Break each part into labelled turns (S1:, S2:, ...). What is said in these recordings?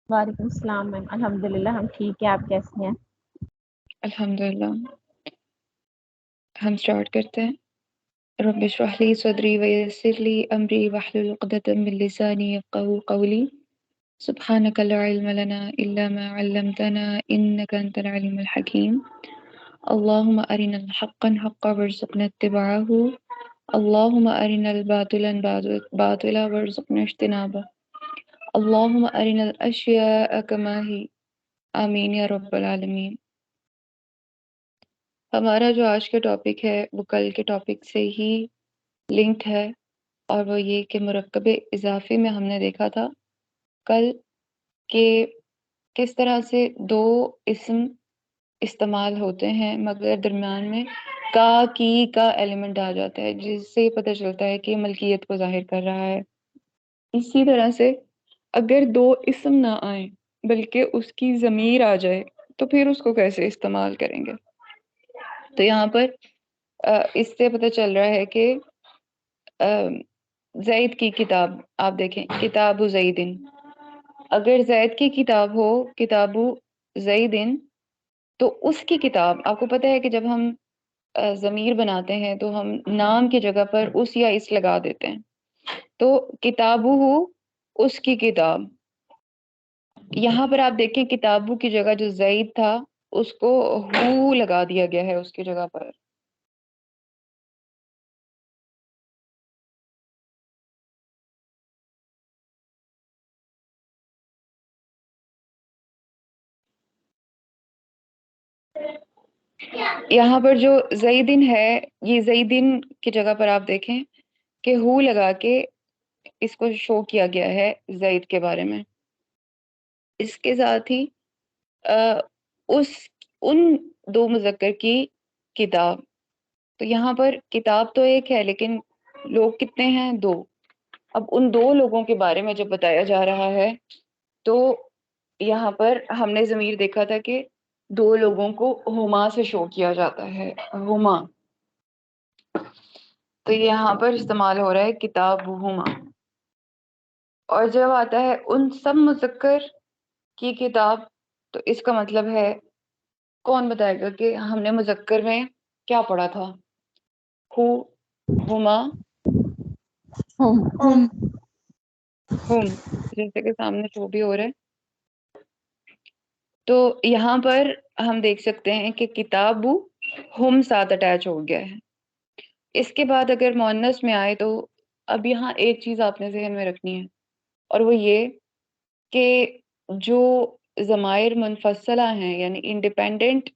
S1: वालेकुम सलाम मैम। अल्हम्दुलिल्लाह हम ठीक है, आप कैसी हैं?
S2: अल्हम्दुलिल्लाह। हम स्टार्ट करते हैं। रब्बि इश्रह ली सदरी व यस्सिर ली अमरी वहलुल उक़दतम मिन लिसानी यफ़क़हू क़ौली। सुब्हानका ला इल्म लना इल्ला मा अल्लमतना इन्नका अंतल अलीमुल हकीम। अल्लाहुम्मा अरिनल हक़्क़न हक़्क़न वरज़ुक़ना इत्तिबाअहू। अल्लाहुम्मा अरिनल बातिलन बातिला वरज़ुक़ना इज्तिनाबा। अल्लाहुम्मा अरिनल अश्याअ कमा ही। आमीन या रब्बल आलमीन। हमारा जो आज का टॉपिक है वो कल के टॉपिक से ही लिंक्ड है, और वो ये कि मुरक्कब इजाफी में हमने देखा था कल कि किस तरह से दो इस्म इस्तेमाल होते हैं मगर दरमियान में का एलिमेंट आ जाता है, जिससे पता चलता है कि मलकियत को जाहिर कर रहा है। इसी तरह से अगर दो इस्म ना आए बल्कि उसकी ज़मीर आ जाए तो फिर उसको कैसे इस्तेमाल करेंगे। तो यहाँ पर इससे पता चल रहा है कि ज़ैद की किताब आप देखें, किताबु ज़ैदिन। अगर ज़ैद की किताब हो किताबु ज़ैदिन, तो उसकी किताब, आपको पता है कि जब हम ज़मीर बनाते हैं तो हम नाम की जगह पर उस या इस लगा देते हैं। तो किताबुहु, उसकी किताब। यहाँ पर आप देखें किताबु की जगह जो ज़ैद था उसको हु लगा दिया गया है उसकी जगह पर। यहाँ पर जो ज़ैदिन है, ये ज़ैदिन की जगह पर आप देखें कि हु लगा के इसको शो किया गया है ज़ैद के बारे में। इसके साथ ही अ, उस उन दो मुज़क्कर की किताब। तो यहाँ पर किताब तो एक है लेकिन लोग कितने हैं? दो। अब उन दो लोगों के बारे में जब बताया जा रहा है तो यहाँ पर हमने ज़मीर देखा था कि दो लोगों को हुमा से शो किया जाता है, हुमा। तो यहाँ पर इस्तेमाल हो रहा है किताब हुमा। और जब आता है उन सब मुज़क्कर की किताब, तो इसका मतलब है, कौन बताएगा कि हमने मुज़क्कर में क्या पढ़ा था? हु, हुमा,
S1: हम
S2: हुम, जैसे कि सामने शो भी हो रहा है। तो यहाँ पर हम देख सकते हैं कि किताबु हुम साथ अटैच हो गया है। इसके बाद अगर मुअन्नस में आए तो अब यहाँ एक चीज आपने ज़हन में रखनी है, और वो ये कि जो ज़मायर मुनफसला हैं यानी इंडिपेंडेंट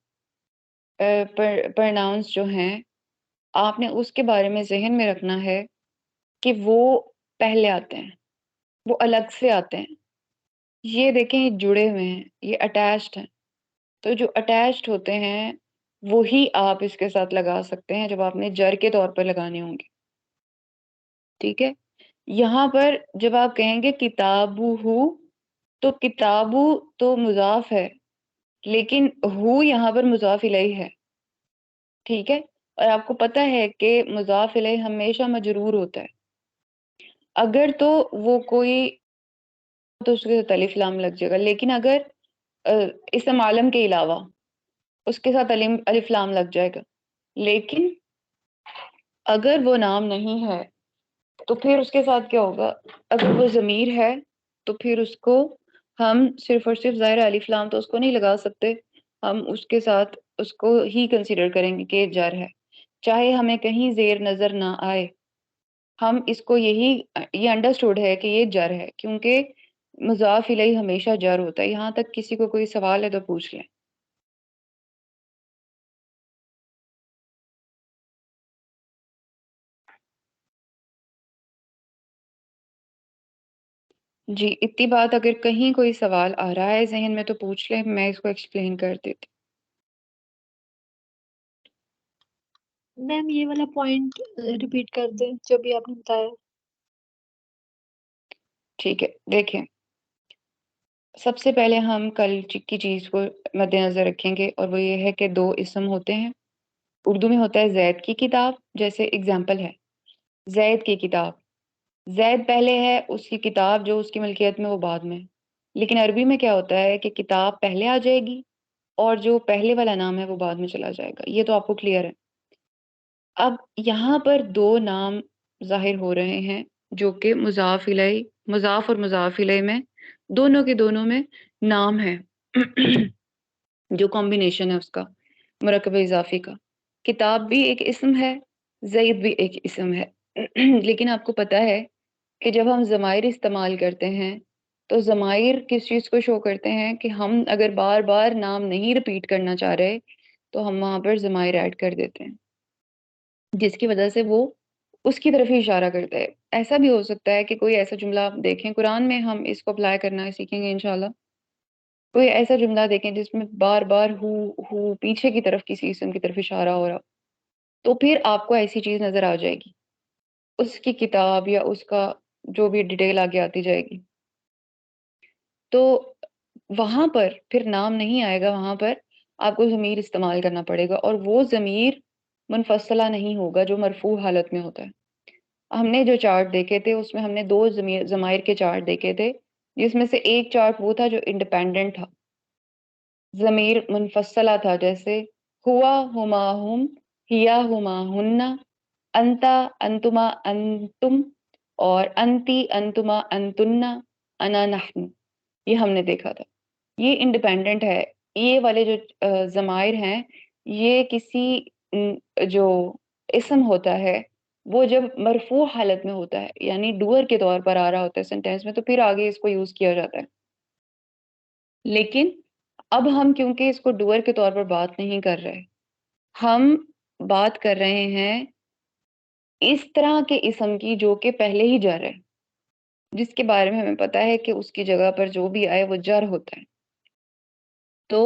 S2: प्रोनाउंस जो हैं, आपने उसके बारे में ज़हन में रखना है कि वो पहले आते हैं, वो अलग से आते हैं। ये देखें, ये जुड़े हुए हैं, ये अटैच्ड हैं। तो जो अटैच्ड होते हैं वो ही आप इसके साथ लगा सकते हैं जब आपने जर के तौर पर लगाने होंगे। ठीक है। यहाँ पर जब आप कहेंगे किताबु हु, तो किताबु तो मुजाफ है लेकिन हु यहाँ पर मुजाफ इलैहि है। ठीक है। और आपको पता है कि मुजाफ इलैहि हमेशा मजरूर होता है। अगर तो वो कोई, तो उसके साथ अलिफ लाम लग जाएगा, लेकिन अगर इसम आलम के अलावा उसके साथ अलिफ लाम लग जाएगा। लेकिन अगर वो नाम नहीं है तो फिर उसके साथ क्या होगा? अगर वो ज़मीर है तो फिर उसको हम सिर्फ और सिर्फ ज़ाहिर अलिफ लाम तो उसको नहीं लगा सकते, हम उसके साथ उसको ही कंसीडर करेंगे कि जर है, चाहे हमें कहीं ज़ेर नज़र ना आए। हम इसको यही, ये अंडरस्टूड है कि ये जर है, क्योंकि मुज़ाफ इलैहि हमेशा जर होता है। यहाँ तक किसी को कोई सवाल है तो पूछ लें। जी, इतनी बात अगर कहीं कोई सवाल आ रहा है ज़हन में तो पूछ लें, मैं इसको एक्सप्लेन कर देती।
S3: मैम ये वाला पॉइंट रिपीट कर दें जो भी आपने बताया।
S2: ठीक है, देखें, सबसे पहले हम कल की चीज़ को मद्देनज़र रखेंगे, और वो ये है कि दो इस्म होते हैं। उर्दू में होता है ज़ैद की किताब, जैसे एग्जाम्पल है ज़ैद की किताब। ज़ैद पहले है, उसकी किताब जो उसकी मलकियत में वो बाद में। लेकिन अरबी में क्या होता है कि किताब पहले आ जाएगी और जो पहले वाला नाम है वो बाद में चला जाएगा। ये तो आपको क्लियर है। अब यहाँ पर दो नाम जाहिर हो रहे हैं जो कि मुजाफ इलैहि, मुजाफ और मुजाफ इलैहि में दोनों के दोनों में नाम है जो कॉम्बिनेशन है उसका, मुरक्कब इजाफी का। किताब भी एक इस्म है, ज़ैद भी एक इस्म है लेकिन आपको पता है कि जब हम ज़माइर इस्तेमाल करते हैं तो ज़माइर किस चीज़ को शो करते हैं कि हम अगर बार बार नाम नहीं रिपीट करना चाह रहे तो हम वहां पर ज़माइर ऐड कर देते हैं, जिसकी वजह से वो उसकी तरफ ही इशारा करता है। ऐसा भी हो सकता है कि कोई ऐसा जुमला आप देखें कुरान में, हम इसको अप्लाई करना सीखेंगे इंशाल्लाह। कोई ऐसा जुमला देखें जिसमें बार बार हु पीछे की तरफ किसी इसम की तरफ इशारा हो रहा, तो फिर आपको ऐसी चीज नजर आ जाएगी, उसकी किताब या उसका जो भी डिटेल आगे आती जाएगी। तो वहां पर फिर नाम नहीं आएगा, वहां पर आपको ज़मीर इस्तेमाल करना पड़ेगा, और वो ज़मीर मुनफसला नहीं होगा जो मरफू हालत में होता है। हमने जो चार्ट देखे थे उसमें हमने दो ज़माइर के चार्ट देखे थे, जिसमें से एक चार्ट वो था जो इंडिपेंडेंट था, ज़मीर मुनफसला था, जैसे हुआ हुमा हुम, हिया हुमा हुन्ना, अंता अंतुमा अंतुम, और अंती अंतुमा अंतुन्ना, अना नहनु। ये हमने देखा था, ये इंडिपेंडेंट है। ये वाले जो ज़माइर हैं, ये किसी जो इस्म होता है वो जब मरफू हालत में होता है, यानी डूअर के तौर पर आ रहा होता है सेंटेंस में, तो फिर आगे इसको यूज किया जाता है। लेकिन अब हम क्योंकि इसको डूअर के तौर पर बात नहीं कर रहे, हम बात कर रहे हैं इस तरह के इस्म की जो कि पहले ही जर है, जिसके बारे में हमें पता है कि उसकी जगह पर जो भी आए वो जर होता है। तो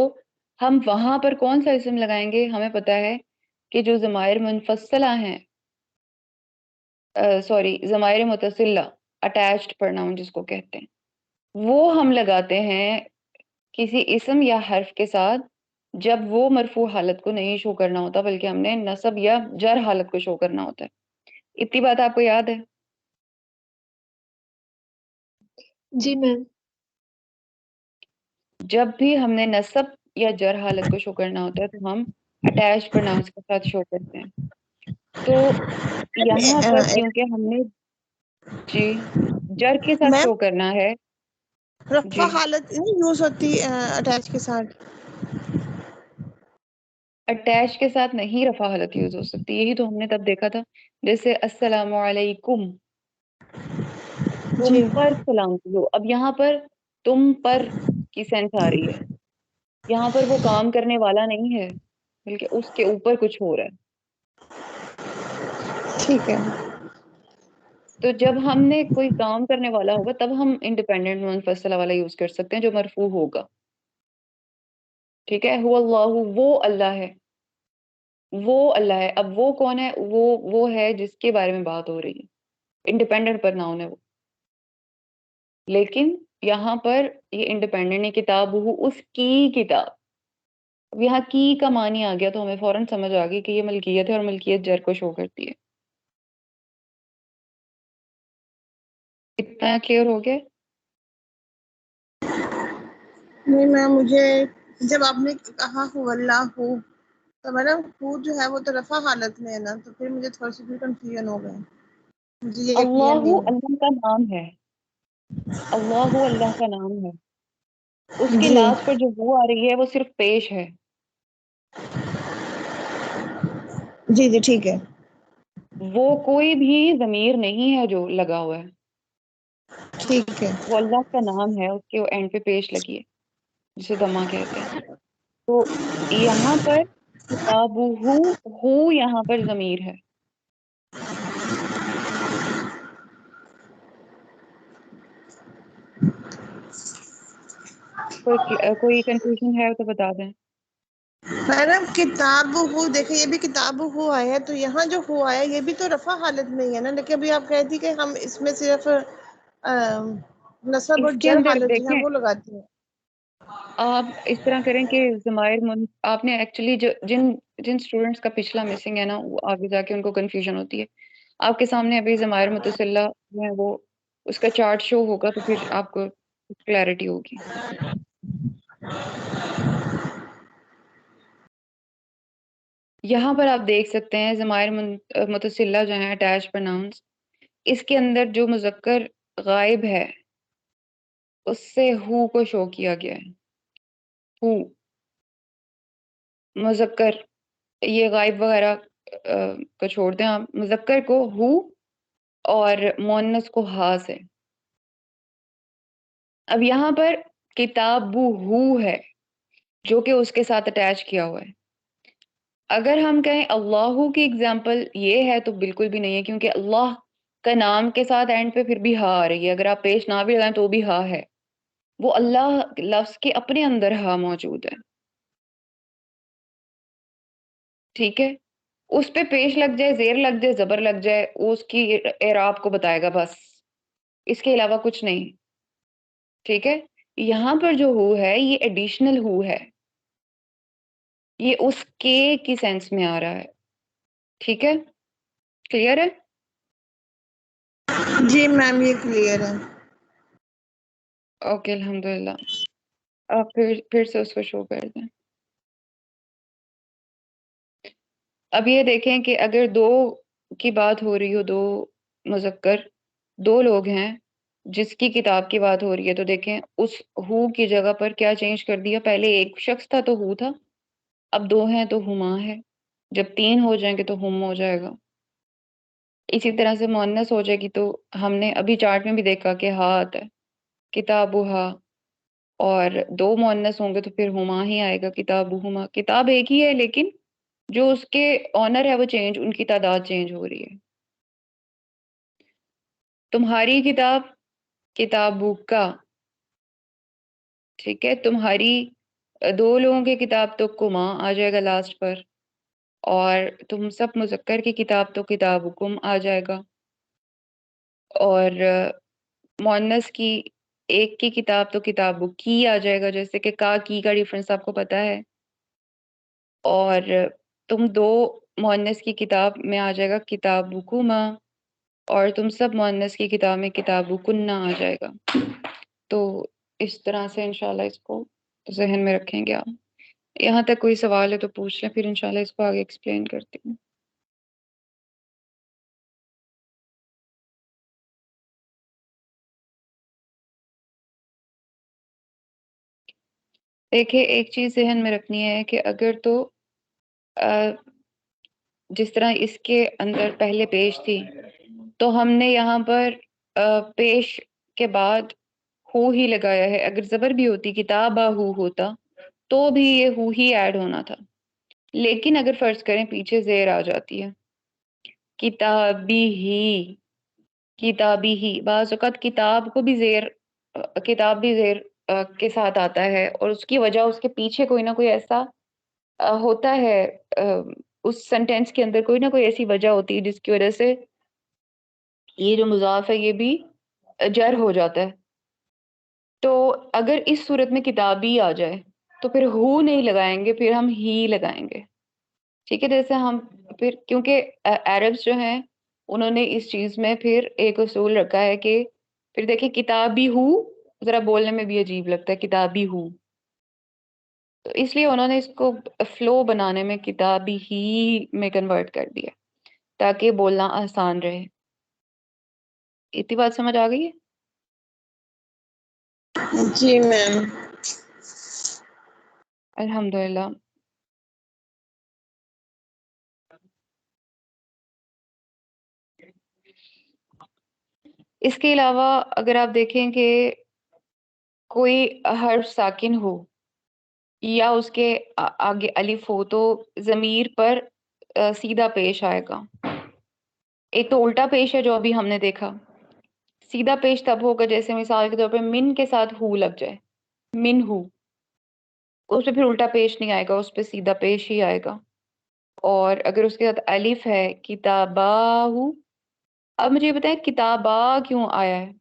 S2: हम वहां पर कौन सा इस्म लगाएंगे? हमें पता है कि जो ज़माइर मुनफसला हैं, सॉरी ज़माइर मुतसिला, अटैच्ड प्रोनाउन जिसको कहते हैं, वो हम लगाते हैं किसी इस्म या हर्फ के साथ जब वो मरफू हालत को नहीं शो करना होता, बल्कि हमने नसब या जर हालत को शो करना होता है। इतनी बात आपको याद है?
S3: जी मैम।
S2: जब भी हमने नसब या जर हालत को शो करना होता है तो हम अटैच प्रोनाउंस के साथ शो करते हैं। तो यहाँ पर क्योंकि हमने, जी, जर के साथ
S4: मैम
S2: शो करना है।
S4: रफ़ा
S2: जी,
S4: हालत नहीं यूज होती अटैच के साथ।
S2: अटैच के साथ नहीं रफा हालत यूज हो सकती, यही तो हमने तब देखा था। जैसे अस्सलामु अलैकुम, तुम
S4: जी
S2: पर सलाम करो। अब यहाँ पर तुम पर की सेंस आ रही है, यहाँ पर वो काम करने वाला नहीं है, बल्कि उसके ऊपर कुछ हो रहा है।
S4: ठीक है।
S2: तो जब हमने कोई काम करने वाला होगा तब हम इंडिपेंडेंट मुनफसला वाला यूज कर सकते हैं जो मरफू होगा। ठीक है, हुवा अल्लाहु, वो अल्लाह है, वो अल्लाह है। अब वो कौन है? वो है जिसके बारे में बात हो रही है, इंडिपेंडेंट प्रोनाउन है वो। लेकिन यहाँ पर ये इंडिपेंडेंट है, किताब हु, उसकी किताब। अब यहाँ की का मानी आ गया तो हमें फौरन समझ आ गई कि ये मलकियत है, और मलकियत जर को शो करती है। इतना क्लियर हो गया?
S4: नहीं मैम, मुझे जब आपने कहा हु अल्लाह हु, तो मैडम हु जो है वो तो रफ़ा हालत में है ना, तो फिर मुझे थोड़ा सा फिर कंफ्यूजन हो गया, मुझे ये क्लियर नहीं
S2: अल्लाहु
S4: हुआ।
S2: अल्लाह का नाम है, अल्लाहु अल्लाह का नाम है। उसके
S4: जी
S2: लास्ट पर जो वो आ रही है वो सिर्फ पेश है।
S4: जी जी ठीक है।
S2: वो कोई भी जमीर नहीं है जो लगा हुआ है,
S4: ठीक है।
S2: वो अल्लाह का नाम है, उसके एंड पे पेश लगी है, जिसे दमा कहते हैं। तो यहाँ पर किताबुहु, हु यहाँ पर जमीर है। कोई कंफ्यूजन है तो बता दें।
S4: मैडम किताब हु, देखे ये भी किताब हु आया है, तो यहाँ जो हु आया ये भी तो रफ़ा हालत में ही है ना, लेकिन अभी आप कहती कि हम इसमें सिर्फ नसब और
S2: इसके
S4: जर
S2: अंदर
S4: हालत जो है
S2: देखें,
S4: वो लगाते हैं।
S2: आप इस तरह करें कि आपने एक्चुअली जो जिन जिन स्टूडेंट्स का पिछला मिसिंग है ना, वो आगे जाके उनको कंफ्यूजन होती है। आपके सामने अभी ज़माइर मुतसिला जो है वो उसका चार्ट शो होगा, तो फिर आपको क्लैरिटी होगी। यहाँ पर आप देख सकते हैं ज़माइर मुतसिला जो है अटैच प्रोनाउंस, इसके अंदर जो मुज़क्कर गायब है उससे हु को शो किया गया है। हु मुज़क्कर, ये गायब वगैरह को छोड़ दें आप, मुज़क्कर को हु और मुअन्नस को हा से। अब यहाँ पर किताबुहु है जो कि उसके साथ अटैच किया हुआ है। अगर हम कहें अल्लाहु की एग्जाम्पल ये है तो बिल्कुल भी नहीं है, क्योंकि अल्लाह का नाम के साथ एंड पे फिर भी हा आ रही है, अगर आप पेश ना भी लगाएं तो भी हा है। वो अल्लाह लफ्ज के अपने अंदर हा मौजूद है, ठीक है। उस पे पेश लग जाए, जेर लग जाए, जबर लग जाए, वो उसकी एराब को बताएगा बस, इसके अलावा कुछ नहीं, ठीक है। यहाँ पर जो हु है ये एडिशनल हु है, ये उसके की सेंस में आ रहा है, ठीक है, क्लियर है।
S4: जी मैम ये क्लियर है।
S2: ओके अल्हम्दुलिल्लाह। आप फिर से उसको शो कर दें। अब ये देखें कि अगर दो की बात हो रही हो, दो मुज़क्कर, दो लोग हैं जिसकी किताब की बात हो रही है, तो देखें उस हु की जगह पर क्या चेंज कर दिया। पहले एक शख्स था तो हु था, अब दो हैं तो हुमा है। जब तीन हो जाएंगे तो हुम हो जाएगा। इसी तरह से मुअन्नस हो जाएगी तो हमने अभी चार्ट में भी देखा कि हा आता है, किताबुहा, और दो मुअन्नस होंगे तो फिर हुमा ही आएगा, किताबुहुमा। किताब एक ही है लेकिन जो उसके ऑनर है वो चेंज, उनकी तादाद चेंज हो रही है। तुम्हारी किताब, किताबुका, ठीक है। तुम्हारी दो लोगों की किताब तो कुमा आ जाएगा लास्ट पर, और तुम सब मुज़क्कर की किताब तो किताबुकुम आ जाएगा, और मुअन्नस की एक की किताब तो किताबुकी आ जाएगा, जैसे कि का की का डिफरेंस आपको पता है। और तुम दो मुअन्नस की किताब में आ जाएगा किताबुकुमा, और तुम सब मुअन्नस की किताब में किताबुकुन्ना आ जाएगा। तो इस तरह से इंशाल्लाह इसको जहन में रखेंगे आप। यहाँ तक कोई सवाल है तो पूछ लें, फिर इंशाल्लाह इसको आगे एक्सप्लेन करती हूँ। देखिए एक चीज़ जहन में रखनी है कि अगर तो अ, जिस तरह इसके अंदर पहले पेश थी, तो हमने यहाँ पर पेश के बाद हु ही लगाया है। अगर जबर भी होती, किताबहु होता, तो भी ये हु ही ऐड होना था। लेकिन अगर फर्ज करें पीछे जेर आ जाती है, किताबी ही, किताबी ही, बाज़ औक़ात किताब को भी जेर, किताब भी जेर के साथ आता है, और उसकी वजह उसके पीछे कोई ना कोई ऐसा होता है, उस सेंटेंस के अंदर कोई ना कोई ऐसी वजह होती है जिसकी वजह से ये जो मुज़ाफ है ये भी जर हो जाता है। तो अगर इस सूरत में किताबी आ जाए तो फिर हु नहीं लगाएंगे, फिर हम ही लगाएंगे, ठीक है। जैसे हम फिर, क्योंकि अरब्स जो हैं उन्होंने इस चीज़ में फिर एक उसूल रखा है कि फिर देखिए किताबी हु ज़रा बोलने में भी अजीब लगता है, किताबी हु, तो इसलिए उन्होंने इसको फ्लो बनाने में किताबी ही में कन्वर्ट कर दिया ताकि बोलना आसान रहे। इतनी बात समझ आ गई है।
S4: जी मैम।
S2: अल्हम्दुलिल्लाह। इसके अलावा अगर आप देखें कि कोई हर्फ साकिन हो या उसके आगे अलिफ हो तो ज़मीर पर सीधा पेश आएगा। एक तो उल्टा पेश है जो अभी हमने देखा, सीधा पेश तब होगा जैसे मिसाल के तौर पर मिन के साथ हु लग जाए, मिन हु, उस पे फिर उल्टा पेश नहीं आएगा, उस पे सीधा पेश ही आएगा। और अगर उसके साथ अलिफ है, किताबाहु, अब मुझे ये बताएं किताबा क्यों आया है।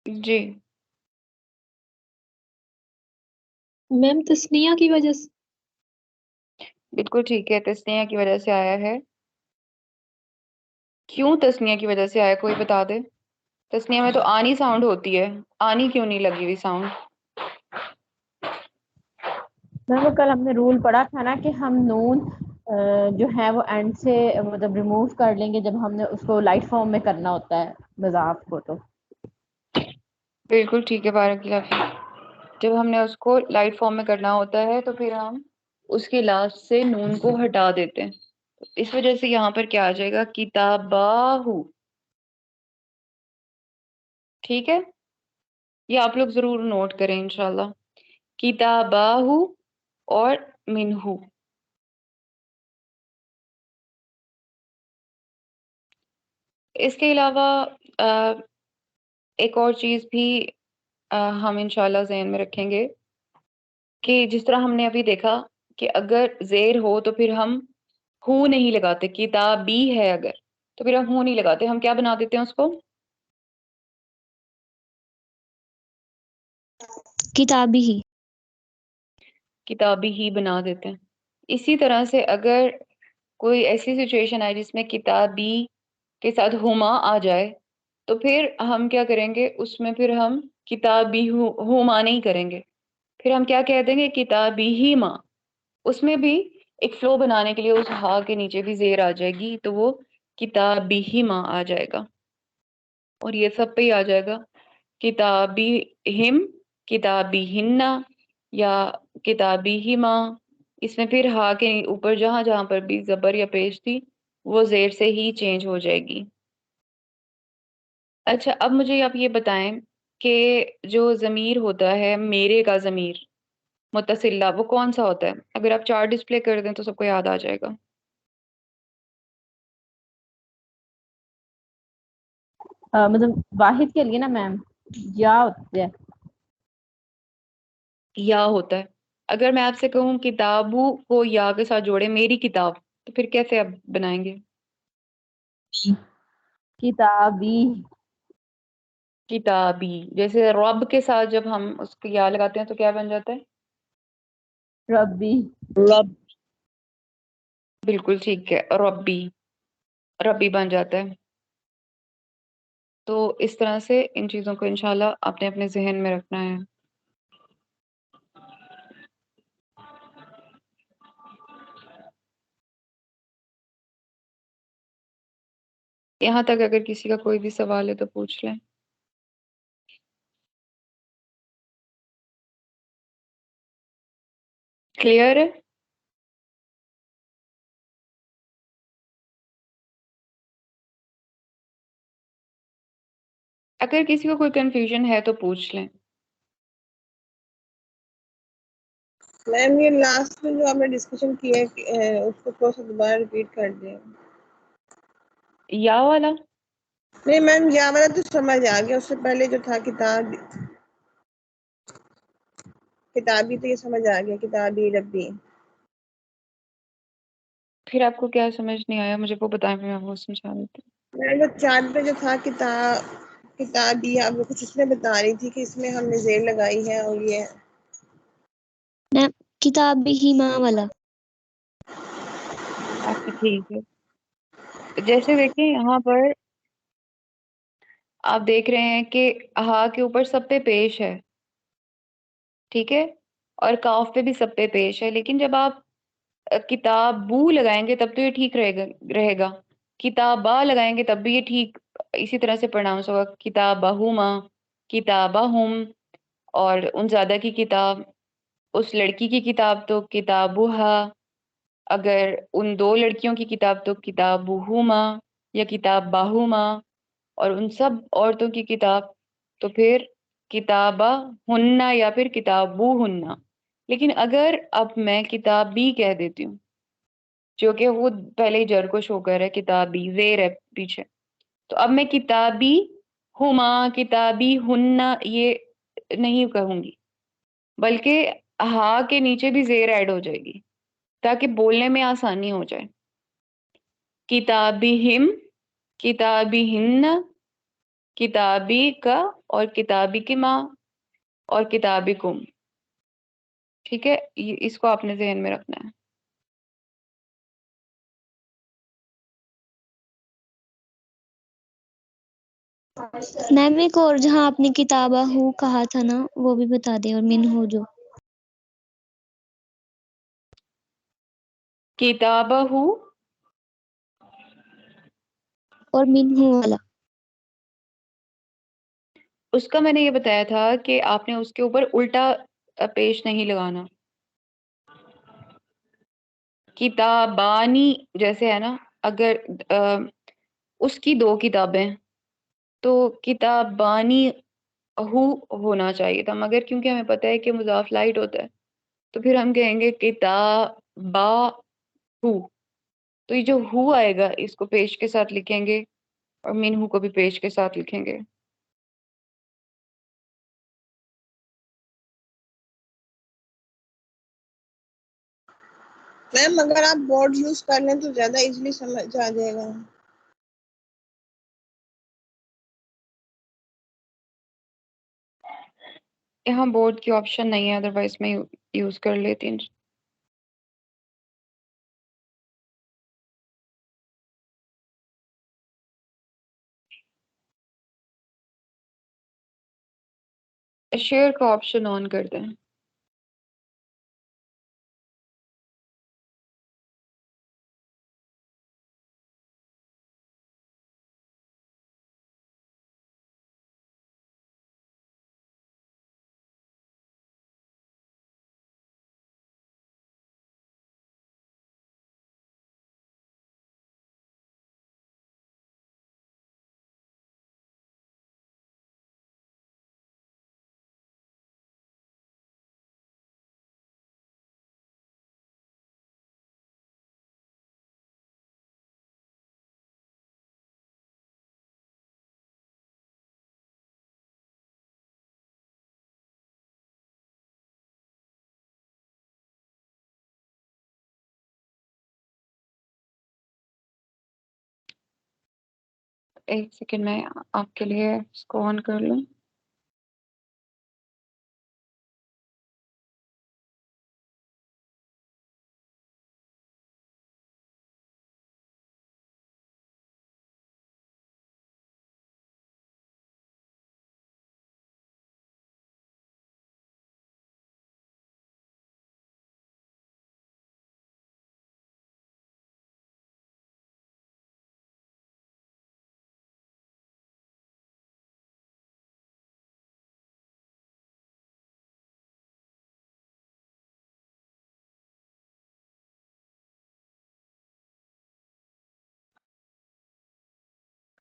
S2: जी
S3: मैम तस्निया की वजह से।
S2: बिल्कुल ठीक है, तस्निया की वजह से आया है। क्यों तस्निया की वजह से आया, कोई बता दे। तस्निया में तो आनी साउंड होती है, आनी क्यों नहीं लगी हुई साउंड?
S1: मैम वो कल हमने रूल पढ़ा था ना कि हम नून जो है वो एंड से मतलब रिमूव कर लेंगे जब हमने उसको लाइट फॉर्म में करना होता है मजाक को। तो
S2: बिल्कुल ठीक है बारक, जब हमने उसको लाइट फॉर्म में करना होता है तो फिर हम उसके लास्ट से नून को हटा देते हैं। तो इस वजह से यहाँ पर क्या आ जाएगा, किताबाहू। ठीक है, ये आप लोग जरूर नोट करें इंशाल्लाह। किताबाहू और मिनहू। इसके अलावा अ, एक और चीज भी हम इंशाल्लाह ज़हन में रखेंगे कि जिस तरह हमने अभी देखा कि अगर जेर हो तो फिर हम हु नहीं लगाते, किताबी है अगर तो फिर हम हु नहीं लगाते, हम क्या बना देते हैं उसको,
S3: किताबी ही।
S2: किताबी ही बना देते हैं। इसी तरह से अगर कोई ऐसी सिचुएशन आए जिसमें किताबी के साथ हुमा आ जाए तो फिर हम क्या करेंगे, उसमें फिर हम किताबी हुमा नहीं करेंगे, फिर हम क्या कह देंगे, किताबी ही माँ। उसमें भी एक फ्लो बनाने के लिए उस हा के नीचे भी जेर आ जाएगी, तो वो किताबी ही माँ आ जाएगा। और ये सब पे ही आ जाएगा, किताबी हिम, किताबी हिन्ना, या किताबी हिमा। इसमें फिर हा के ऊपर जहां जहां पर भी जबर या पेश थी वो जेर से ही चेंज हो जाएगी। अच्छा, अब मुझे आप ये बताएं कि जो जमीर होता है, मेरे का जमीर मुत्तसिला, वो कौन सा होता है? अगर आप चार्ट डिस्प्ले कर दें तो सबको याद आ जाएगा।
S1: मतलब वाहिद के लिए ना मैम या होते हैं।
S2: या होता है। अगर मैं आपसे कहूँ किताबू को या के साथ जोड़े, मेरी किताब, तो फिर कैसे आप बनाएंगे?
S1: किताबी।
S2: किताबी। जैसे रब के साथ जब हम उसको या लगाते हैं तो क्या बन जाता है?
S1: रब्बी।
S2: रब। बिल्कुल ठीक है, रब्बी, रब्बी बन जाता है। तो इस तरह से इन चीजों को इंशाल्लाह आपने अपने जहन में रखना है। यहाँ तक अगर किसी का कोई भी सवाल है तो पूछ लें। क्लियर है? अगर किसी को कोई कंफ्यूजन है तो पूछ लें।
S4: मैम ये लास्ट में जो आपने डिस्कशन किया है उसको थोड़ा सा दोबारा रिपीट कर दें।
S2: या वाला?
S4: नहीं मैम, या वाला तो समझ आ गया, उससे पहले जो था किताबी तो ये समझ आ गया, किताबी रब्बी।
S2: फिर आपको क्या समझ नहीं आया मुझे वो बताएं, मैं वो समझा देती
S4: मैम वो चार्ट पे जो था किताबी, आप वो कुछ उसमें बता रही थी कि इसमें हमने जेर लगाई है और ये
S3: मैम किताबी ही माँ वाला।
S2: हूँ। अच्छा ठीक है, जैसे देखिए यहाँ पर आप देख रहे हैं कि हा के ऊपर सब पे पेश है, ठीक है, और काफ पे भी सब पे पेश है, लेकिन जब आप किताबू लगाएंगे तब तो ये ठीक रहेगा। किताबा लगाएंगे तब भी ये ठीक इसी तरह से प्रोनाउंस होगा, किताबहुमा, किताबहुम। और उन ज्यादा की किताब, उस लड़की की किताब तो किताबुहा, अगर उन दो लड़कियों की किताब तो किताबुहुमा या किताबाहुमा, और उन सब औरतों की किताब तो फिर किताबा हुन्ना या फिर किताबू हुन्ना। लेकिन अगर अब मैं किताबी कह देती हूँ, जो कि वो पहले ही जर को शो कर रहा है, किताबी जेर है पीछे, तो अब मैं किताबी हुमा, किताबी हुन्ना ये नहीं कहूंगी, बल्कि हा के नीचे भी जेर ऐड हो जाएगी ताकि बोलने में आसानी हो जाए। किताबी हिम, किताबी हिन्ना, किताबी का, और किताबी की माँ, और किताबी कुम। ठीक है, इसको आपने जहन में रखना है।
S5: मैम एक और जहाँ आपने किताबा हूँ कहा था ना वो भी बता दे, और मिन हो जो
S2: किताबहू
S5: और मिन हो वाला।
S2: उसका मैंने ये बताया था कि आपने उसके ऊपर उल्टा पेश नहीं लगाना। किताबानी जैसे है ना, अगर उसकी 2 किताबें, तो किताबानी हु होना चाहिए था, मगर क्योंकि हमें पता है कि मुजाफ लाइट होता है तो फिर हम कहेंगे किताबा हु। तो ये जो हु आएगा इसको पेश के साथ लिखेंगे और मिनहू को भी पेश के साथ लिखेंगे।
S4: मैम अगर आप बोर्ड यूज कर लें तो ज्यादा इजीली समझ आ जाएगा।
S2: यहाँ बोर्ड की ऑप्शन नहीं है, अदरवाइज मैं यूज कर लेती हूँ। शेयर का ऑप्शन ऑन कर दें। एक सेकंड में आपके लिए इसको ऑन कर लूँ।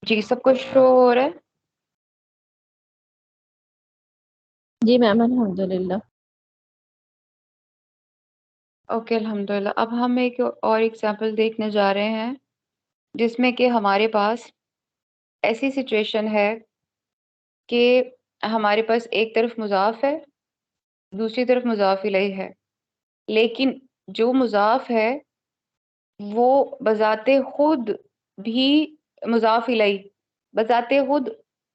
S2: जी सब कुछ शो हो रहा है।
S1: जी मैम अल्हम्दुलिल्लाह।
S2: ओके अल्हम्दुलिल्लाह। अब हम एक और एग्जांपल देखने जा रहे हैं जिसमें कि हमारे पास ऐसी सिचुएशन है कि हमारे पास एक तरफ मुजाफ है, दूसरी तरफ मुजाफ इलैहि है, लेकिन जो मुजाफ है वो बजाते खुद भी मुजाफ इलैहि, बजाते खुद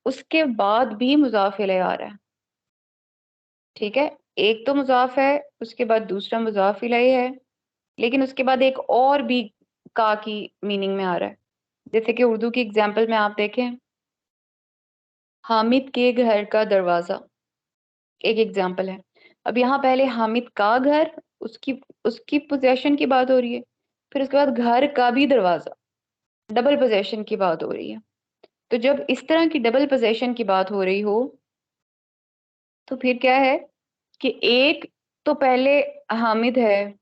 S2: उसके बाद भी मुजाफ इलैहि आ रहा है। ठीक है, एक तो मुजाफ है, उसके बाद दूसरा मुजाफ इलैहि है, लेकिन उसके बाद एक और भी का की मीनिंग में आ रहा है। जैसे कि उर्दू की एग्जाम्पल में आप देखें, हामिद के घर का दरवाजा एक एग्जाम्पल है। अब यहाँ पहले हामिद का घर, उसकी उसकी पोजेशन की बात हो रही है, फिर उसके बाद घर का भी दरवाजा, डबल पोजेशन की बात हो रही है। तो जब इस तरह की डबल पोजेशन की बात हो रही हो तो फिर क्या है कि एक तो पहले हामिद है,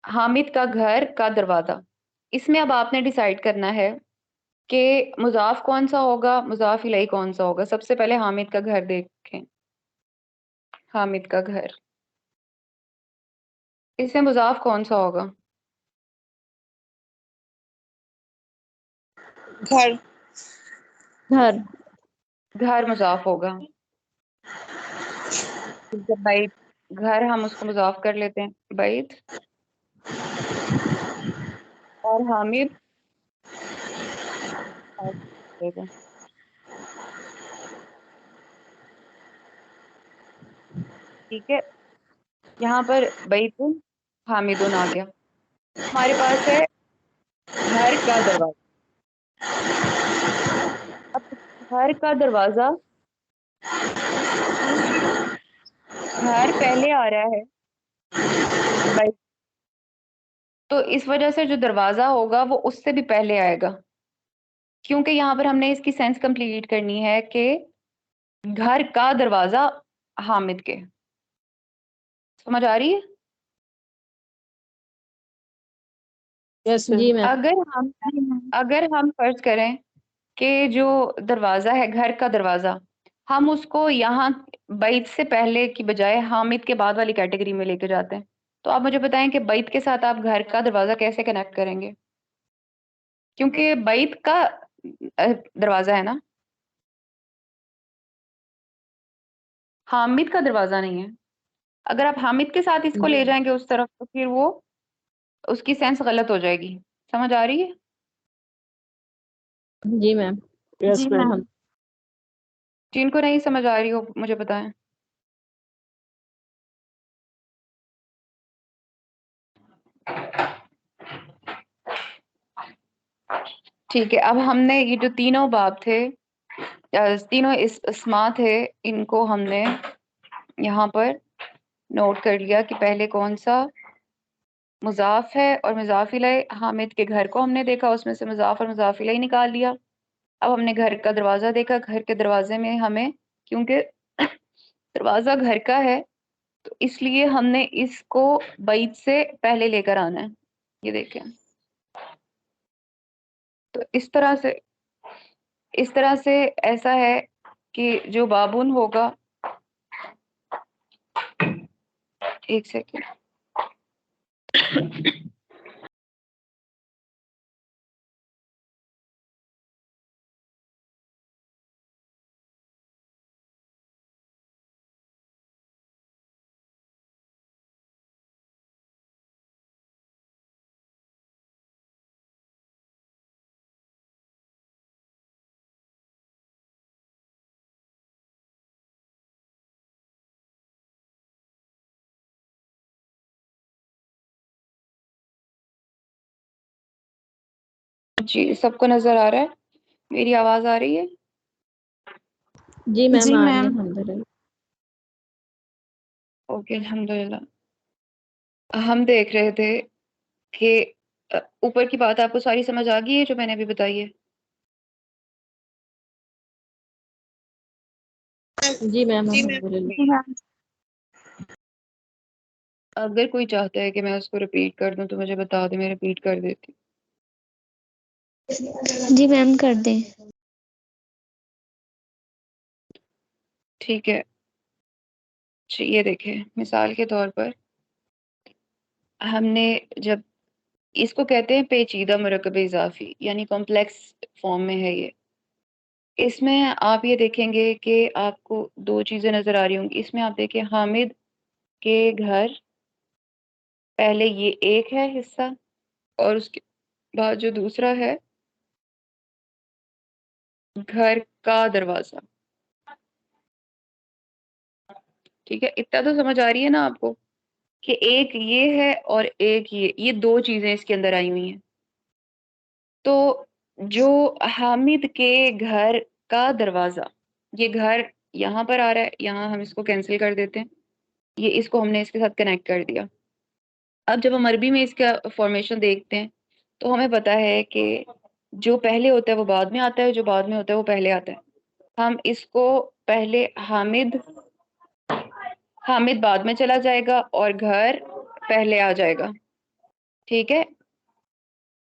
S2: हामिद का घर का दरवाजा, इसमें अब आपने डिसाइड करना है कि मुजाफ कौन सा होगा, मुजाफ इलैहि कौन सा होगा। सबसे पहले हामिद का घर देखें, हामिद का घर, इसमें मुजाफ कौन सा होगा?
S4: घर।
S1: घर।
S2: घर मुजाफ होगा। ठीक है, बैत, घर हम उसको मुजाफ कर लेते हैं बैत, और हामिद देगा। ठीक है, यहाँ पर बैतुन हामिदुन आ गया। हमारे पास है घर का दरवाजा। घर का दरवाजा, घर पहले आ रहा है भाई, तो इस वजह से जो दरवाजा होगा वो उससे भी पहले आएगा, क्योंकि यहाँ पर हमने इसकी सेंस कंप्लीट करनी है कि घर का दरवाजा हामिद के। समझ आ रही है?
S1: यस जी मैम।
S2: अगर हम फर्ज करें कि जो दरवाजा है घर का दरवाजा, हम उसको यहाँ बैत से पहले की बजाय हामिद के बाद वाली कैटेगरी में लेके जाते हैं, तो आप मुझे बताएं कि बैत के साथ आप घर का दरवाजा कैसे कनेक्ट करेंगे? क्योंकि बैत का दरवाजा है ना, हामिद का दरवाजा नहीं है। अगर आप हामिद के साथ इसको ले जाएंगे उस तरफ, तो फिर वो उसकी सेंस गलत हो जाएगी। समझ आ रही है?
S1: जी मैम। यस
S3: जी
S1: मैम।
S3: मैम।
S2: जिनको नहीं समझ आ रही हो मुझे बताएं। ठीक है, अब हमने ये जो तीनों बाब थे, तीनों इस इसमा थे, इनको हमने यहाँ पर नोट कर लिया कि पहले कौन सा मुजाफ है और मुजाफ इलैह। हामिद के घर को हमने देखा, उसमें से मुजाफ और मुजाफ इलैह निकाल लिया। अब हमने घर का दरवाजा देखा, घर के दरवाजे में हमें, क्योंकि दरवाजा घर का है, तो इसलिए हमने इसको बैत से पहले लेकर आना है। ये देखें, तो इस तरह से ऐसा है कि जो बाबुन होगा, एक सेकेंड, जी सबको नजर आ रहा है? मेरी आवाज आ रही है?
S1: जी मैम
S3: जी
S1: आ रही है
S3: मैम।
S1: अल्हम्दुलिल्लाह।
S2: ओके, अल्हम्दुलिल्लाह। हम देख रहे थे कि ऊपर की बात आपको सारी समझ आ गई है जो मैंने अभी बताई है?
S1: जी मैम
S4: जी मैम।
S1: अल्हम्दुलिल्लाह।
S3: जी मैम।
S2: अगर कोई चाहता है कि मैं उसको रिपीट कर दूं तो मुझे बता दे, मैं रिपीट कर देती
S5: जी मैम कर दें।
S2: ठीक है जी। ये देखें, मिसाल के तौर पर हमने जब इसको कहते हैं पेचीदा मरकब इजाफी, यानी कॉम्प्लेक्स फॉर्म में है ये। इसमें आप ये देखेंगे कि आपको दो चीजें नजर आ रही होंगी। इसमें आप देखें, हामिद के घर पहले ये एक है हिस्सा, और उसके बाद जो दूसरा है घर का दरवाजा। ठीक है, इतना तो समझ आ रही है ना आपको कि एक ये है और एक ये दो चीजें इसके अंदर आई हुई हैं। तो जो हामिद के घर का दरवाजा, ये घर यहाँ पर आ रहा है, यहाँ हम इसको कैंसिल कर देते हैं, ये इसको हमने इसके साथ कनेक्ट कर दिया। अब जब हम अरबी में इसका फॉर्मेशन देखते हैं तो हमें पता है कि जो पहले होता है वो बाद में आता है, जो बाद में होता है वो पहले आता है। हम इसको पहले हामिद हामिद बाद में चला जाएगा और घर पहले आ जाएगा। ठीक है,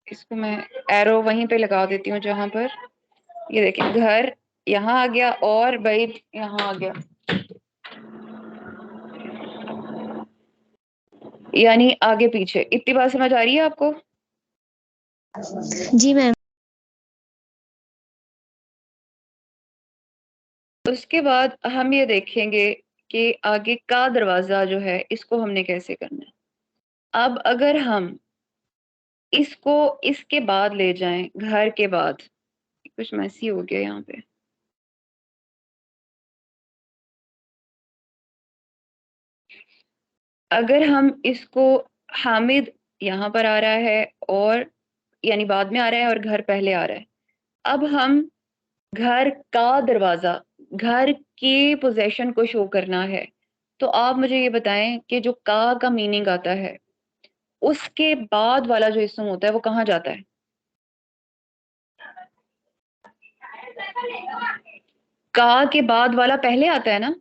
S2: इसको मैं एरो वहीं पे लगा देती हूँ जहां पर, ये देखिए घर यहाँ आ गया और बैत यहाँ आ गया, यानी आगे पीछे। इतनी बात समझ आ रही है आपको?
S5: जी मैम।
S2: उसके बाद हम ये देखेंगे कि आगे का दरवाजा जो है इसको हमने कैसे करना है। अब अगर हम इसको इसके बाद ले जाएं, घर के बाद, कुछ मैसी हो गया यहाँ पे। अगर हम इसको, हामिद यहाँ पर आ रहा है और यानी बाद में आ रहा है और घर पहले आ रहा है। अब हम घर का दरवाजा, घर के पोजेशन को शो करना है। तो आप मुझे ये बताएं कि जो का मीनिंग आता है उसके बाद वाला जो इस्म होता है वो कहाँ जाता है? का के बाद वाला पहले आता है ना?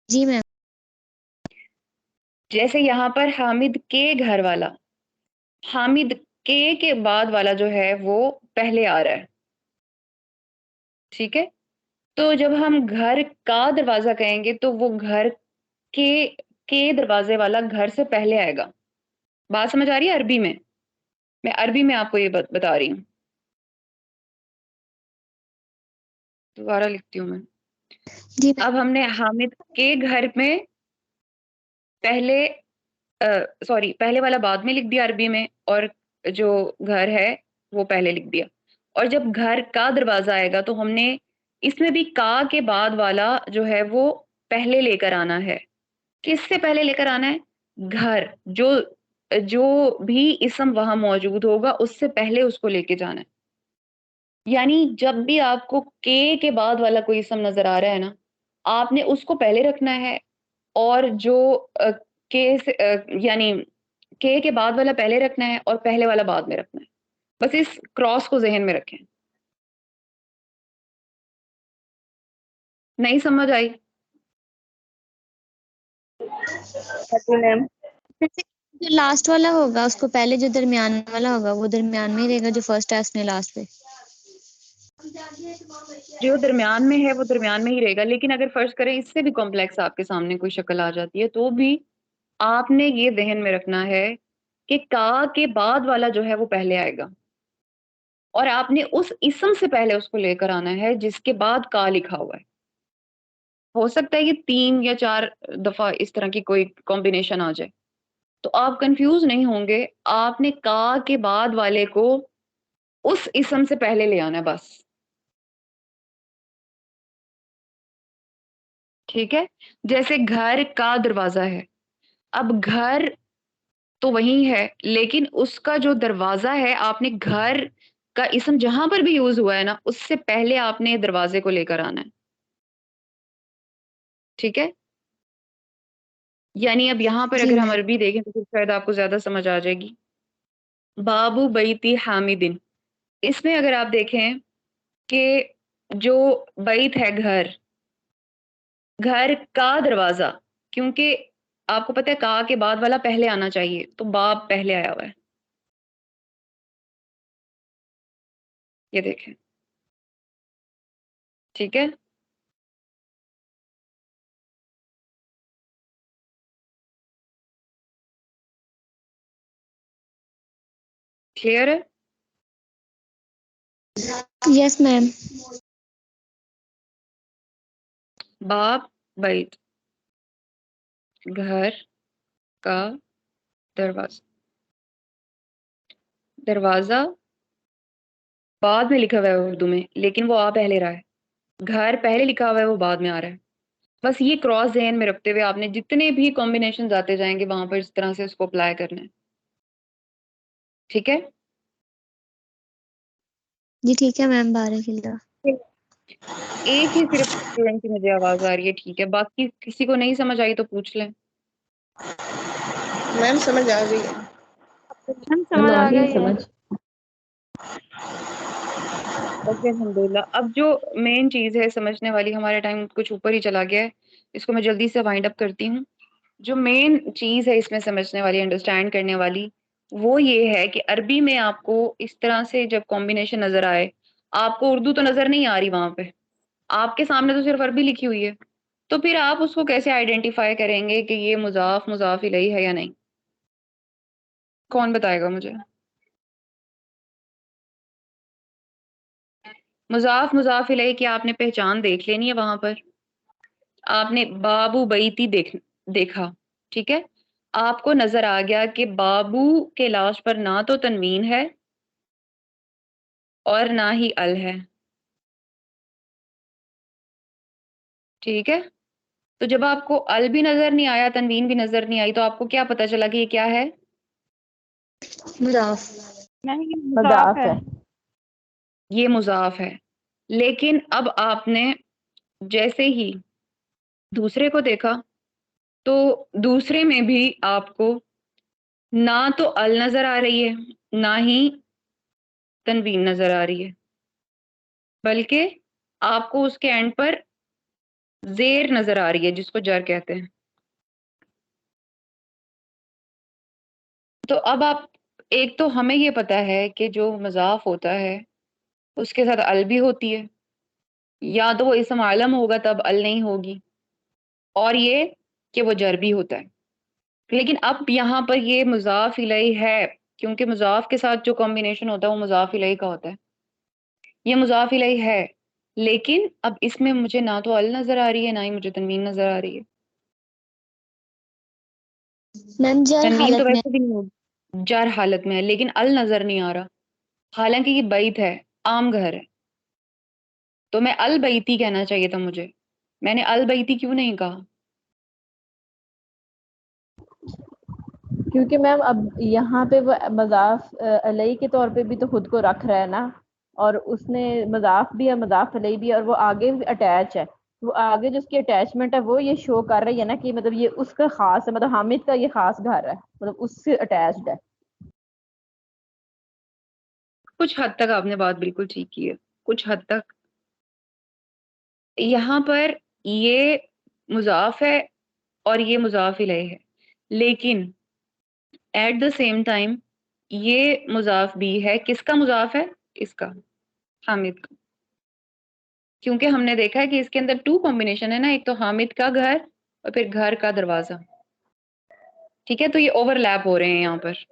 S5: जी मैम।
S2: जैसे यहाँ पर हामिद के घर वाला, हामिद के बाद वाला जो है वो पहले आ रहा है, ठीक है। तो जब हम घर का दरवाजा कहेंगे तो वो घर के दरवाजे वाला घर से पहले आएगा। बात समझ आ रही है? अरबी में, मैं अरबी में आपको ये बता रही हूँ। दोबारा लिखती हूँ मैं।
S5: जी मैम।
S2: अब हमने हामिद के घर में पहले सॉरी पहले वाला बाद में लिख दिया अरबी में, और जो घर है वो पहले लिख दिया। और जब घर का दरवाजा आएगा तो हमने इसमें भी का के बाद वाला जो है वो पहले लेकर आना है। किससे पहले लेकर आना है? घर, जो जो भी इसम वहां मौजूद होगा उससे पहले उसको लेके जाना है। यानी जब भी आपको के बाद वाला कोई इसम नजर आ रहा है ना, आपने उसको पहले रखना है, और जो के से यानी के बाद वाला पहले रखना है और पहले वाला बाद में रखना है। बस इस क्रॉस को जहन में रखें। नहीं समझ आई?
S4: मैम
S5: जो लास्ट वाला होगा उसको पहले, जो दरमियान वाला होगा वो दरमियान में ही रहेगा, जो फर्स्ट है उसने लास्ट पे।
S2: जो दरमियान में है वो दरमियान में ही रहेगा, लेकिन अगर फर्ज करें इससे भी कॉम्प्लेक्स आपके सामने कोई शक्ल आ जाती है तो भी आपने ये जहन में रखना है कि का के बाद वाला जो है वो पहले आएगा, और आपने उस इसम से पहले उसको लेकर आना है जिसके बाद का लिखा हुआ है। हो सकता है कि 3 या 4 दफा इस तरह की कोई कॉम्बिनेशन आ जाए, तो आप कंफ्यूज नहीं होंगे। आपने का के बाद वाले को उस इसम से पहले ले आना है बस, ठीक है। जैसे घर का दरवाजा है, अब घर तो वही है, लेकिन उसका जो दरवाजा है आपने घर का इसम जहां पर भी यूज हुआ है ना उससे पहले आपने दरवाजे को लेकर आना है, ठीक है। यानी अब यहाँ पर
S5: जी
S2: अगर हम
S5: मैम।
S2: अरबी देखें तो फिर शायद आपको ज्यादा समझ आ जाएगी। बाबू बैती हामिदिन, इसमें अगर आप देखें कि जो बैत है घर, घर का दरवाजा, क्योंकि आपको पता है का के बाद वाला पहले आना चाहिए, तो बाब पहले आया हुआ है। ये देखें, ठीक है। क्लियर है?
S5: Yes ma'am.
S2: बाब बैत, घर का दरवाजा, दरवाजा बाद में लिखा हुआ है उर्दू में, लेकिन वो आ पहले रहा है। घर पहले लिखा हुआ है, वो बाद में आ रहा है। बस ये क्रॉस जहन में रखते हुए आपने जितने भी कॉम्बिनेशन आते जाएंगे वहां पर इस तरह से उसको अप्लाई करना है, ठीक है।
S5: जी ठीक है मैम, बारकल्ला।
S2: एक ही सिर्फ स्टूडेंट की मुझे आवाज आ रही है, ठीक है। बाकी किसी को नहीं समझ आई तो पूछ लें।
S4: मैम समझ आ गई है।
S3: मैम समझ आ गई है।
S1: समझ।
S2: ओके अल्हम्दुलिल्लाह। अब जो मेन चीज है समझने वाली, हमारा टाइम कुछ ऊपर ही चला गया है, इसको मैं जल्दी से वाइंड अप करती हूँ। जो मेन चीज है इसमें समझने वाली, अंडरस्टैंड करने वाली, वो ये है कि अरबी में आपको इस तरह से जब कॉम्बिनेशन नजर आए, आपको उर्दू तो नजर नहीं आ रही वहां पे, आपके सामने तो सिर्फ अरबी लिखी हुई है, तो फिर आप उसको कैसे आइडेंटिफाई करेंगे कि ये मुजाफ मुजाफ इलैही है या नहीं? कौन बताएगा मुझे? मुजाफ मुजाफ इलैही की आपने पहचान देख लेनी है वहां पर। आपने बाबू बैती देखा, ठीक है। आपको नजर आ गया कि बाबू के लास्ट पर ना तो तनवीन है और ना ही अल है, ठीक है। तो जब आपको अल भी नजर नहीं आया, तनवीन भी नजर नहीं आई, तो आपको क्या पता चला कि ये क्या है?
S5: मुजाफ।
S3: मैम ये
S1: मजाफ
S3: मुजाफ
S1: है।
S3: है।
S2: ये मुजाफ है। लेकिन अब आपने जैसे ही दूसरे को देखा तो दूसरे में भी आपको ना तो अल नजर आ रही है, ना ही तनवीन नजर आ रही है, बल्कि आपको उसके एंड पर जेर नजर आ रही है, जिसको जर कहते हैं। तो अब आप, एक तो हमें ये पता है कि जो मजाफ होता है उसके साथ अल भी होती है, या तो वो इसम आलम होगा तब अल नहीं होगी, और ये कि वो जर भी होता है। लेकिन अब यहाँ पर ये मुजाफ इलैहि है, क्योंकि मुजाफ के साथ जो कॉम्बिनेशन होता है वो मुजाफ इलैहि का होता है। ये मुजाफ इलैहि है, लेकिन अब इसमें मुझे ना तो अल नजर आ रही है, ना ही मुझे तनवीन नजर आ रही है।
S5: मैम जर
S2: तनवीन तो
S5: हालत में
S2: वैसे भी नहीं होगी, जर हालत में है, लेकिन अल नजर नहीं आ रहा, हालांकि ये बैत है, आम घर है। तो मैं अल बैती कहना चाहिए था मुझे, मैंने अल बैती क्यों नहीं कहा?
S1: क्योंकि मैम अब यहाँ पे वो मजाफ अलई के तौर पे भी तो खुद को रख रहा है ना, और उसने मजाफ भी है, मजाफ अलई भी है, और वो आगे भी अटैच है। वो आगे जो उसकी अटैचमेंट है वो ये शो कर रही है ना कि मतलब ये उसका खास है, मतलब हामिद का ये खास घर है, मतलब उससे अटैच्ड है।
S2: कुछ हद तक आपने बात बिल्कुल ठीक की है, कुछ हद तक। यहाँ पर ये मुजाफ है और ये मुजाफ इलैहि है, लेकिन एट द सेम टाइम ये मुजाफ भी है। किसका मुजाफ है? इसका, हामिद का। क्योंकि हमने देखा है कि इसके अंदर टू कॉम्बिनेशन है ना, एक तो हामिद का घर और फिर घर का दरवाजा। ठीक है, तो ये ओवरलैप हो रहे हैं यहाँ पर।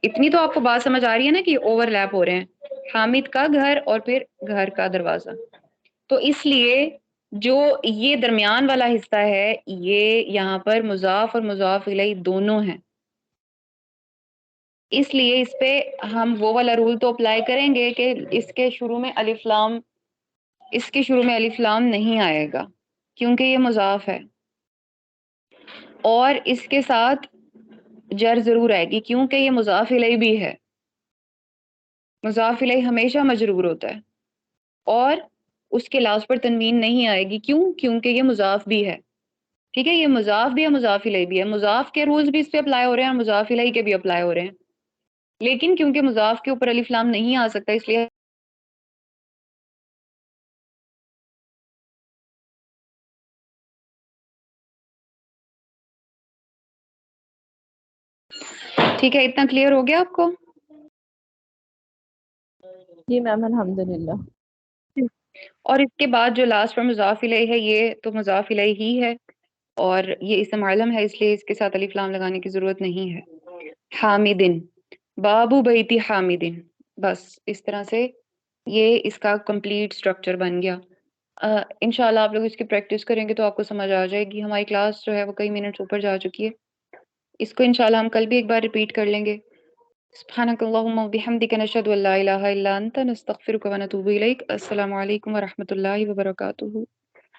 S2: इतनी तो आपको बात समझ आ रही है ना कि ओवरलैप हो रहे हैं, हामिद का घर और फिर घर का दरवाजा। तो इसलिए जो ये दरमियान वाला हिस्सा है, ये यहाँ पर मुजाफ और मुजाफ इलैहि दोनों हैं। इसलिए इस पे हम वो वाला रूल तो अप्लाई करेंगे कि इसके शुरू में अलिफ लाम, इसके शुरू में अलिफ लाम नहीं आएगा, क्योंकि ये मुजाफ है। और इसके साथ जर जरूर आएगी, क्योंकि ये मुजाफ इलैहि भी है। मुजाफ इलैहि हमेशा मजरूर होता है, और उसके लास्ट पर तनवीन नहीं आएगी। क्यों? क्योंकि ये मुजाफ भी है। ठीक है, ये मुजाफ भी है, मुजाफ इलैहि भी है। मुजाफ के रूल्स भी इस पे अप्लाई हो रहे हैं और मुजाफ इलैहि के भी अप्लाई हो रहे हैं। लेकिन क्योंकि मुजाफ के ऊपर अलिफ लाम नहीं आ सकता, इसलिए ठीक है। इतना क्लियर हो गया आपको?
S1: जी मैम अल्हम्दुलिल्लाह।
S2: और इसके बाद जो लास्ट पर मुजाफ इलैहि है, ये तो मुजाफ इलैहि ही है, और ये इसम आलम है, इसलिए इसके साथ अलिफ लाम लगाने की जरूरत नहीं है। हामिदिन, बाबू बैती हामिदिन, बस इस तरह से ये इसका कंप्लीट स्ट्रक्चर बन गया। इंशाल्लाह आप लोग इसकी प्रैक्टिस करेंगे तो आपको समझ आ जाएगी। हमारी क्लास जो है वो कई मिनट्स ऊपर जा चुकी है। इसको इंशाल्लाह हम कल भी एक बार रिपीट कर लेंगे। सुब्हानकल्लाहुम्मा व बिहम्दिका नशहदु अल्ला इलाहा इल्ला अंता नस्तगफिरुका व नतूबु इलैक। अस्सलामु अलैकुम व रहमतुल्लाहि व बरकातुहू।